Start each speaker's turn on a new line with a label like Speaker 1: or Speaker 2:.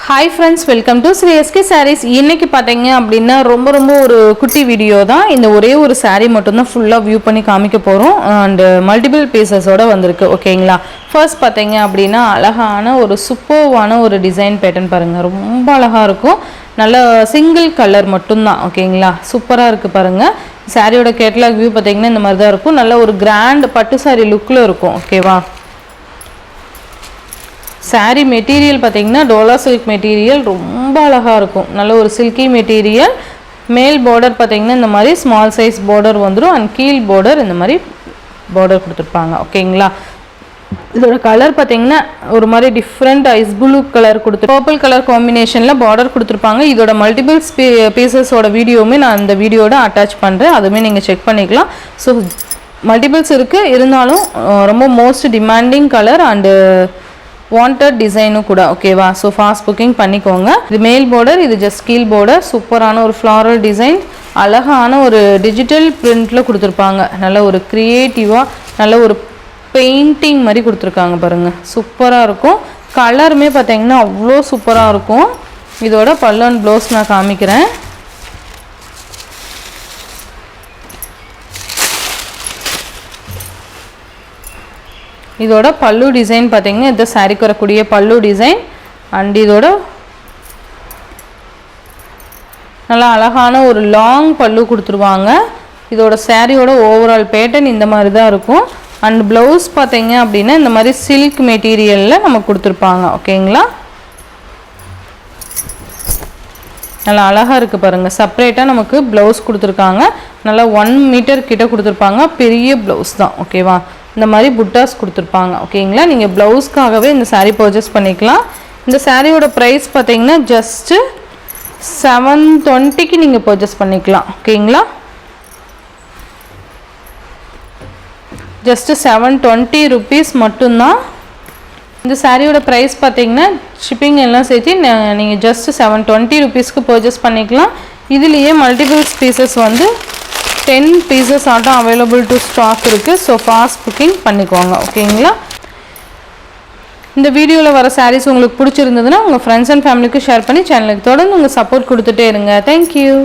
Speaker 1: Hi friends, welcome to Sri SK Sarees. இன்னைக்கு பாத்தீங்க அப்படினா ரொம்ப ஒரு குட்டி வீடியோ தான். இந்த ஒரே ஒரு saree மட்டும் தான் ஃபுல்லா வியூ பண்ணி காமிக்க போறோம் and multiple pieces ஓட வந்திருக்கு. ஓகேங்களா? ஃபர்ஸ்ட் பாத்தீங்க அப்படினா அழகான ஒரு சூப்பர்வான ஒரு டிசைன் பேட்டர்ன் பாருங்க. ரொம்ப அழகா இருக்கும். நல்ல சிங்கிள் கலர் மட்டும் தான். ஓகேங்களா? சூப்பரா இருக்கு பாருங்க. சாரியோட கேட்டலாக் வியூ பாத்தீங்கன்னா இந்த மாதிரி தான் இருக்கும். நல்ல ஒரு கிராண்ட் பட்டு saree லுக்ல இருக்கும். ஓகேவா? saree மெட்டீரியல் பார்த்தீங்கன்னா டோலா சில்க் மெட்டீரியல் ரொம்ப அழகாக இருக்கும். நல்ல ஒரு சில்கி மெட்டீரியல். மேல் பார்டர் பார்த்தீங்கன்னா இந்த மாதிரி ஸ்மால் சைஸ் பார்டர் வந்துடும் அண்ட் கீழ் பார்டர் இந்த மாதிரி பார்டர் கொடுத்துருப்பாங்க. ஓகேங்களா? இதோட கலர் பார்த்தீங்கன்னா ஒரு மாதிரி டிஃப்ரெண்ட் ஐஸ் ப்ளூ கலர் கொடுத்து பர்பிள் கலர் காம்பினேஷனில் பார்டர் கொடுத்துருப்பாங்க. இதோட மல்டிபிள்ஸ் பீசஸோட வீடியோவுமே நான் இந்த வீடியோட அட்டாச் பண்ணுறேன். அதுவுமே நீங்கள் செக் பண்ணிக்கலாம். ஸோ மல்டிபிள்ஸ் இருக்குது, இருந்தாலும் ரொம்ப most demanding colour and wanted டிசைனும் கூட. ஓகேவா? ஸோ ஃபாஸ்ட் புக்கிங் பண்ணிக்கோங்க. இது மேல் பார்டர், இது ஜஸ்ட் கீழ் பார்டர். சூப்பரான ஒரு ஃப்ளாரல் டிசைன், அழகான ஒரு டிஜிட்டல் பிரிண்டில் கொடுத்துருப்பாங்க. நல்ல ஒரு க்ரியேட்டிவாக நல்ல ஒரு பெயிண்டிங் மாதிரி கொடுத்துருக்காங்க பாருங்கள். சூப்பராக இருக்கும். கலருமே பார்த்தீங்கன்னா அவ்வளோ சூப்பராக இருக்கும். இதோட பல்லு அண்ட் ப்ளவுஸ் நான் காமிக்கிறேன். இதோட பல்லு டிசைன் பார்த்தீங்கன்னா இந்த சாரிக்கு வரக்கூடிய பல்லு டிசைன் அண்ட் இதோட நல்லா அழகான ஒரு லாங் பல்லு கொடுத்துருவாங்க. இதோட சாரியோட ஓவரால் பேட்டர்ன் இந்த மாதிரி தான் இருக்கும். அண்ட் ப்ளவுஸ் பார்த்தீங்க அப்படின்னா இந்த மாதிரி சில்க் மெட்டீரியலில் நமக்கு கொடுத்துருப்பாங்க. ஓகேங்களா? நல்லா அழகாக இருக்குது பாருங்கள். செப்பரேட்டாக நமக்கு ப்ளவுஸ் கொடுத்துருக்காங்க. நல்லா 1 மீட்டர் கிட்ட கொடுத்துருப்பாங்க. பெரிய ப்ளவுஸ் தான். ஓகேவா? இந்த மாதிரி புட்டாஸ் கொடுத்துருப்பாங்க. ஓகேங்களா? நீங்கள் ப்ளவுஸ்க்காகவே இந்த saree பர்ச்சேஸ் பண்ணிக்கலாம். இந்த சாரியோட ப்ரைஸ் பார்த்தீங்கன்னா ஜஸ்ட்டு 720க்கு நீங்கள் பர்ச்சேஸ் பண்ணிக்கலாம். ஓகேங்களா? ஜஸ்ட்டு 720 rupees மட்டும்தான். இந்த சாரியோட ப்ரைஸ் பார்த்தீங்கன்னா ஷிப்பிங் எல்லாம் சேர்த்து நீங்கள் ஜஸ்ட் 720 rupeesக்கு பர்ச்சேஸ் பண்ணிக்கலாம். இதுலேயே மல்டிபிள்ஸ் பீசஸ் வந்து 10 pieces ஆட்டம் அவைலபிள் டு ஸ்டாக் இருக்குது. ஸோ ஃபாஸ்ட் புக்கிங் பண்ணிக்கோங்க. ஓகேங்களா? இந்த வீடியோவில் வர சாரீஸ் உங்களுக்கு பிடிச்சிருந்ததுன்னா உங்கள் ஃப்ரெண்ட்ஸ் அண்ட் ஃபேமிலிக்கு ஷேர் பண்ணி சேனலுக்கு தொடர்ந்து உங்கள் சப்போர்ட் கொடுத்துட்டே இருங்க. தேங்க்யூ.